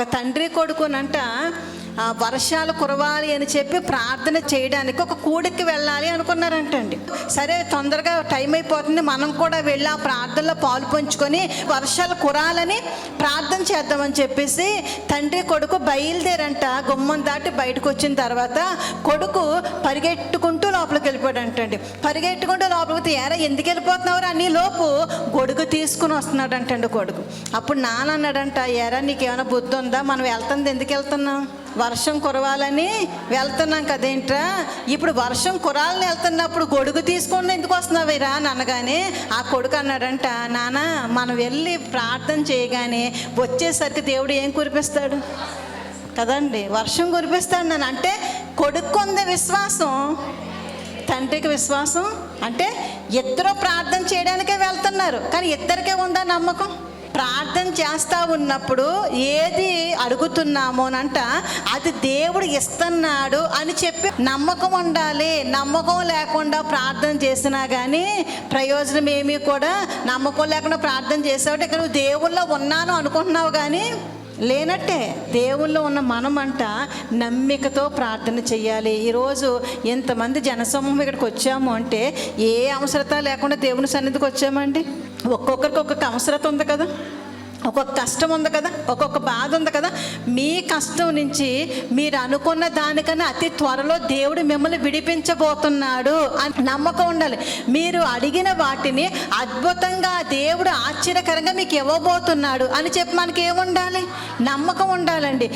ఒక తండ్రి కొడుకునంట వర్షాలు కురవాలి అని చెప్పి ప్రార్థన చేయడానికి ఒక కూడికి వెళ్ళాలి అనుకున్నారంటండి. సరే తొందరగా టైం అయిపోతుంది, మనం కూడా వెళ్ళి ఆ ప్రార్థనలో పాలు పంచుకొని వర్షాలు కురాలని ప్రార్థన చేద్దామని చెప్పేసి తండ్రి కొడుకు బయలుదేరంట. గుమ్మం దాటి బయటకు వచ్చిన తర్వాత కొడుకు పరిగెట్టుకుంటూ లోపలికి వెళ్ళిపోయాడంటండి. పరిగెట్టుకుంటూ లోపలికి ఎరా ఎందుకు వెళ్ళిపోతున్నావు అని లోపు గొడుగు తీసుకుని వస్తున్నాడంటండి కొడుకు. అప్పుడు నాన్న అన్నాడంట, ఎరా నీకేమైనా బుద్ధి ఉందా, మనం వెళ్తుంది ఎందుకు వెళ్తున్నాం, వర్షం కురవాలని వెళ్తున్నాం కదేంట్రా, ఇప్పుడు వర్షం కురాలని వెళ్తున్నప్పుడు గొడుగు తీసుకొని ఎందుకు వస్తున్నావురా అని అనగానే ఆ కొడుకు అన్నాడంట, నాన్న మనం వెళ్ళి ప్రార్థన చేయగానే వచ్చేసరికి దేవుడు ఏం కురిపిస్తాడు కదండి, వర్షం కురిపిస్తాడు నాన్న. అంటే కొడుకు ఉంది విశ్వాసం, తండ్రికి విశ్వాసం. అంటే ఇద్దరు ప్రార్థన చేయడానికే వెళ్తున్నారు, కానీ ఇద్దరికే ఉందా నమ్మకం. ప్రార్థన చేస్తూ ఉన్నప్పుడు ఏది అడుగుతున్నామోనంట అది దేవుడు ఇస్తున్నాడు అని చెప్పి నమ్మకం ఉండాలి. నమ్మకం లేకుండా ప్రార్థన చేసినా కానీ ప్రయోజనం ఏమీ కూడా, నమ్మకం లేకుండా ప్రార్థన చేసావు ఇక్కడ నువ్వు దేవుళ్ళో ఉన్నాను అనుకుంటున్నావు కానీ లేనట్టే. దేవుల్లో ఉన్న మనమంట నమ్మికతో ప్రార్థన చెయ్యాలి. ఈరోజు ఎంతమంది జనసమూహం ఇక్కడికి వచ్చాము అంటే ఏ అవసరత లేకుండా దేవుని సన్నిధికి వచ్చామండి. ఒక్కొక్కరికి ఒక్కొక్క అవసరత ఉంది కదా, ఒక్కొక్క కష్టం ఉంది కదా, ఒక్కొక్క బాధ ఉంది కదా. మీ కష్టం నుంచి మీరు అనుకున్న దానికన్నా అతి త్వరలో దేవుడు మిమ్మల్ని విడిపించబోతున్నాడు అని నమ్మకం ఉండాలి. మీరు అడిగిన వాటిని అద్భుతంగా దేవుడు ఆశ్చర్యకరంగా మీకు ఇవ్వబోతున్నాడు అని చెప్పి మనకి ఏముండాలి, నమ్మకం ఉండాలండి.